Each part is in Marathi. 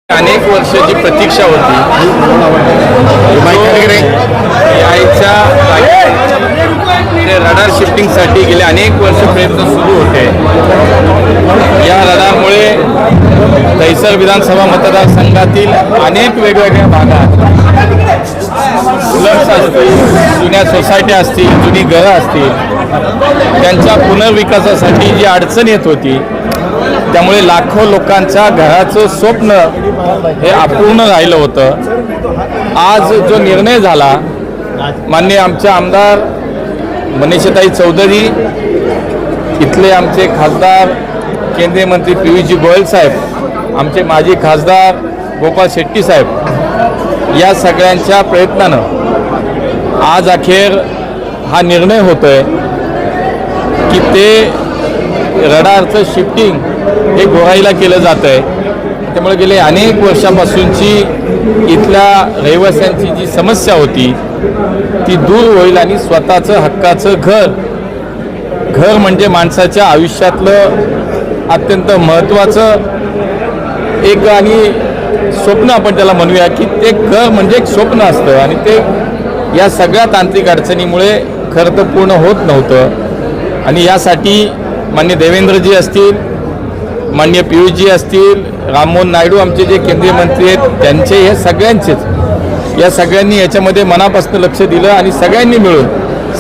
अनेक वर्षाची प्रतीक्षा होती यायच्या रडार शिफ्टिंगसाठी गेले अनेक वर्ष प्रयत्न सुरू होते। या रडारमुळे दहिसर विधानसभा मतदारसंघातील अनेक वेगवेगळ्या भागात फ्लड्स असतील, जुन्या सोसायट्या असतील, जुनी घरं असतील, त्यांच्या पुनर्विकासासाठी जी अडचण येत होती त्यामुळे लाखो लोकांच्या घराचं स्वप्न हे अपूर्ण राहिलं होतं। आज जो निर्णय झाला, माननीय आमचे आमदार मनीषाताई चौधरी, इथले आमचे खासदार केंद्रीय मंत्री पियुषजी गोयल साहेब, आमचे माजी खासदार गोपाळ शेट्टी साहेब, या सगळ्यांच्या प्रयत्नानं आज अखेर हा निर्णय होतोय की ते रडारचं शिफ्टिंग हे गोराईला केलं जातं आहे। त्यामुळे गेले अनेक वर्षापासूनची इथल्या रहिवाशांची जी समस्या होती ती दूर होईल आणि स्वतःचं हक्काचं घर म्हणजे माणसाच्या आयुष्यातलं अत्यंत महत्त्वाचं एक आणि स्वप्न आपण त्याला म्हणूया की ते घर म्हणजे एक स्वप्न असतं आणि ते या सगळ्या तांत्रिक अडचणीमुळे खरं तर पूर्ण होत नव्हतं। आणि यासाठी माननीय देवेंद्रजी असतील, माननीय पियुषजी असतील, राममोहन नायडू आमचे जे केंद्रीय मंत्री आहेत, त्यांचे हे सगळ्यांचेच या सगळ्यांनी याच्यामध्ये मनापासून लक्ष दिलं आणि सगळ्यांनी मिळून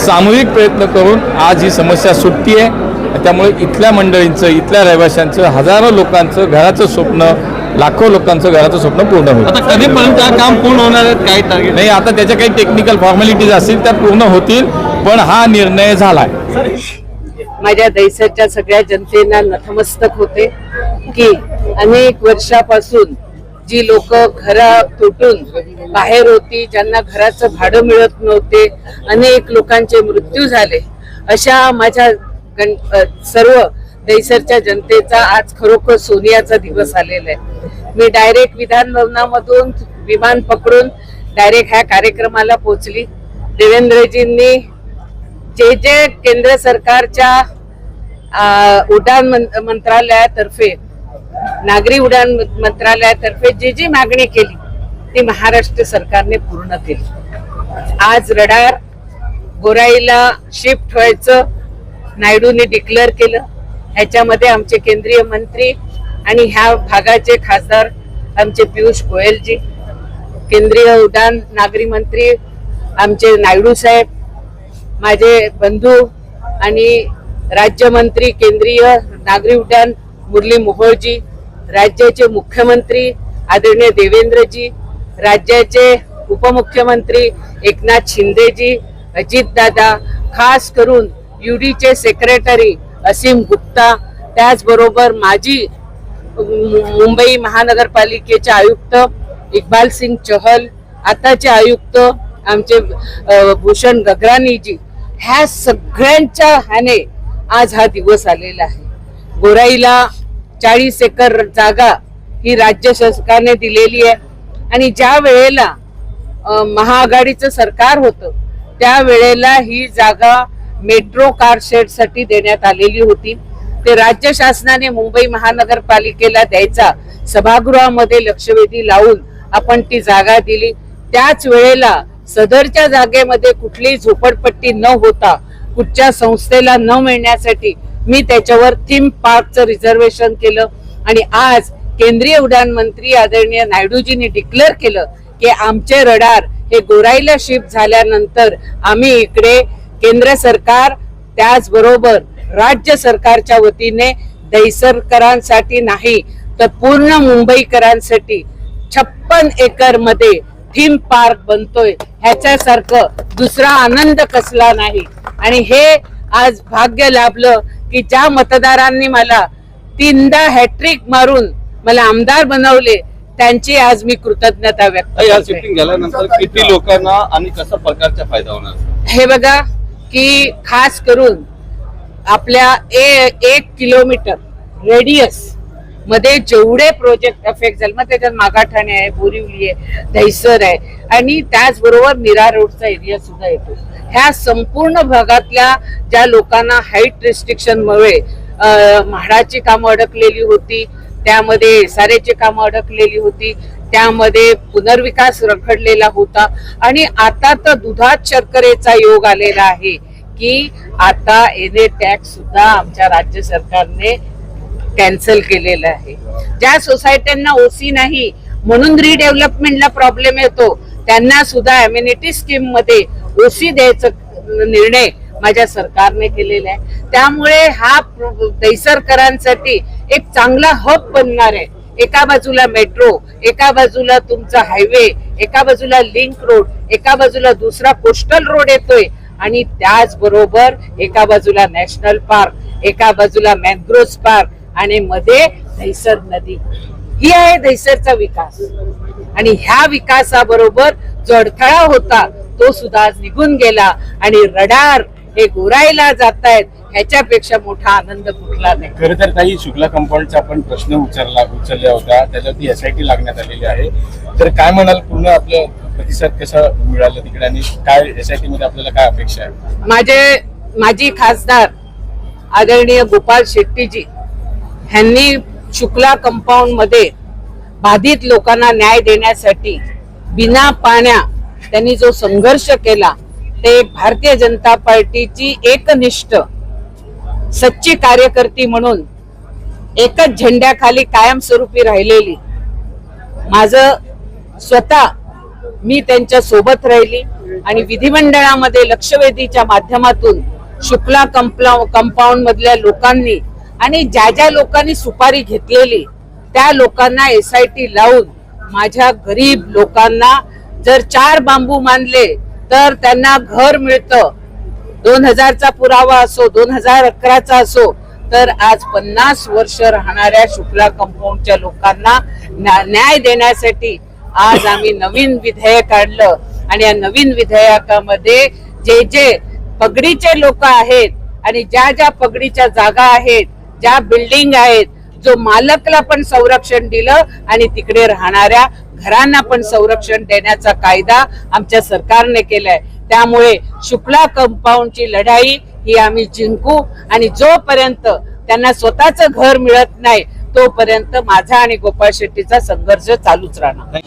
सामूहिक प्रयत्न करून आज ही समस्या सुटती आहे। त्यामुळे इथल्या मंडळींचं, इथल्या रहिवाशांचं, हजारो लोकांचं घराचं स्वप्न, लाखो लोकांचं घराचं स्वप्न पूर्ण होईल। आता कधीपर्यंत काम पूर्ण होणार आहे, काही टार्गेट नाही, आता त्याच्या काही टेक्निकल फॉर्मॅलिटीज असतील त्या पूर्ण होतील, पण हा निर्णय झालाय। माझ्या दहिसरच्या सगळ्या जनतेला नतमस्तक होते की अनेक वर्षापासून जी लोक घरा तुटून बाहेर होती, ज्यांना घराचं भाडं मिळत नव्हते, अनेक लोकांचे मृत्यू झाले, अशा माझ्या सर्व दहिसरच्या जनतेचा आज खरोखर सोनियाचा दिवस आलेला आहे। मी डायरेक्ट विधान भवनामधून विमान पकडून डायरेक्ट ह्या कार्यक्रमाला पोहोचली। देवेंद्रजींनी जे केंद्र सरकारच्या उड्डाण मंत्रालयातर्फे, नागरी उड्डाण मंत्रालयातर्फे जी मागणी केली ती महाराष्ट्र सरकारने पूर्ण केली। आज रडार गोराईला शिफ्ट व्हायचं नायडूने डिक्लेअर केलं। ह्याच्यामध्ये आमचे केंद्रीय मंत्री आणि ह्या भागाचे खासदार आमचे पियुष गोयलजी, केंद्रीय उड्डाण नागरी मंत्री आमचे नायडू साहेब, माझे बंधू आणि राज्यमंत्री केंद्रीय नागरी उड्डाण मुरली मोहोळजी, राज्याचे मुख्यमंत्री आदरणीय देवेंद्रजी, राज्याचे उपमुख्यमंत्री एकनाथ शिंदेजी, अजितदादा, खास करून यूडीचे सेक्रेटरी असीम गुप्ता, त्याचबरोबर माजी मुंबई महानगरपालिकेचे आयुक्त इकबाल सिंग चहल, आताचे आयुक्त आमचे भूषण गगरानीजी, ह्या सगळ्यांच्या ह्याने आज हा दिवस आलेला आहे। गोराईला 40 एकर जागा ही राज्य सरकारने दिलेली आहे आणि ज्या वेळेला महाआघाडीचं सरकार होतं त्यावेळेला ही जागा मेट्रो कार शेड साठी देण्यात आलेली होती। ते राज्य शासनाने मुंबई महानगरपालिकेला द्यायचा सभागृहामध्ये लक्षवेधी लावून आपण ती जागा दिली। त्याच वेळेला सदरच्या जागेमध्ये कुठलीही झोपडपट्टी न होता, कुठच्या संस्थेला न मिळण्यासाठी मी त्याच्यावर थीम पार्कचं रिझर्वेशन केलं आणि आज केंद्रीय उड्डाण मंत्री आदरणीय नायडूजींनी डिक्लेअर केलं की आमचे रडार हे गोराईला शिफ्ट झाल्यानंतर आम्ही इकडे केंद्र सरकार त्याचबरोबर राज्य सरकारच्या वतीने दहिसरकरांसाठी नाही तर पूर्ण मुंबईकरांसाठी 56 एकर मध्ये थीम पार्क बनतोय, ह्याच्यासारखं दुसरा आनंद कसला नाही। आणि हे आज भाग्य लाभलं की ज्या मतदारांनी मला 3दा हॅट्रिक मारून मला आमदार बनवले त्यांची आज मी कृतज्ञता व्यक्त या करते। शिफ्टिंग झाल्यानंतर किती लोकांना आणि कशा प्रकारचा फायदा होणार? हे बघा की खास करून आपल्या 1 किलोमीटर रेडियस मध्ये जेवढे प्रोजेक्ट अफेक्ट झाले, मग त्याच्यात मागाठाणे आहे, बोरिवली आहे, दहिसर आहे आणि त्याचबरोबर मीरा रोडचा एरिया सुद्धा येतो। ह्या संपूर्ण भागातल्या ज्या लोकांना हाईट रिस्ट्रिक्शनमुळे म्हाडाची कामं अडकलेली होती, त्यामध्ये सारेची कामं अडकलेली होती, त्यामध्ये पुनर्विकास रखडलेला होता आणि आता तर दुधात शर्करेचा योग आलेला आहे की आता एनए टॅक्स सुद्धा आमच्या राज्य सरकारने कॅन्सल केलेलं आहे. ज्या सोसायट्यांना ओसी नाही म्हणून रिडेव्हलपमेंटला प्रॉब्लेम येतो त्यांना सुद्धा अम्युनिटी स्कीम मध्ये ओसी द्यायचा निर्णय माझ्या सरकारने केलेला आहे. त्यामुळे हा दहिसरकरांसाठी एक चांगला हब बनणार आहे. एका बाजूला मेट्रो, एका बाजूला तुमचा हायवे, एका बाजूला लिंक रोड, एका बाजूला दुसरा कोस्टल रोड येतोय आणि त्याचबरोबर एका बाजूला नॅशनल पार्क, एका बाजूला मॅनग्रोव्ह पार्क आणि मध्ये दहिसर नदी. ही आहे दहिसरचा विकास आणि ह्या विकासाबरोबर जो अडथळा होता तो सुद्धा आज निघून गेला आणि रडार हे गोरायला जात आहेत. ह्याच्यापेक्षा मोठा आनंद कुठला नाही. खरं तर काही शुक्ला कंपाऊंडचा आपण प्रश्न उचलला होता, त्याच्यावरती SIT लागण्यात आलेली आहे. तर काय म्हणाल, पूर्ण आपलं प्रतिसाद कसा मिळाला तिकडे आणि काय SIT मध्ये आपल्याला काय अपेक्षा आहे? माजी खासदार आदरणीय गोपाल शेट्टीजी ह्यांनी शुक्ला कंपाऊंड मध्ये बाधित लोकांना न्याय देण्यासाठी बिना पाण्या त्यांनी जो संघर्ष केला ते भारतीय जनता पार्टीची एकनिष्ठ सच्ची कार्यकर्ती म्हणून एकच झेंड्याखाली कायमस्वरूपी राहिलेली माझं स्वतः मी त्यांच्या सोबत राहिली आणि विधिमंडळामध्ये लक्षवेधीच्या माध्यमातून शुक्ला कंपाऊंड मधल्या लोकांनी आणि ज्या ज्या लोकांनी सुपारी घेतलेली त्या लोकांना SIT लावून माझ्या गरीब लोकांना जर 4 बांबू मानले तर त्यांना घर मिळतं. 2000चा पुरावा असो, 2011चा असो, तर आज 50 वर्ष राहणाऱ्या शुक्ला कंपाऊंडच्या लोकांना न्याय देण्यासाठी आज आम्ही नवीन विधेयक आणलं आणि या नवीन विधेयकामध्ये जे जे पगडीचे लोक आहेत आणि ज्या ज्या पगडीच्या जागा आहेत, ज्या बिल्डिंग आहेत, जो मालकला पण संरक्षण दिलं आणि तिकडे राहणाऱ्या घरांना पण संरक्षण देण्याचा कायदा आमच्या सरकारने केलाय. त्यामुळे शुक्ला कंपाऊंडची लढाई ही आम्ही जिंकू आणि जोपर्यंत त्यांना स्वतःचं घर मिळत नाही तोपर्यंत माझा आणि गोपाळ शेट्टीचा संघर्ष चालूच राहणार.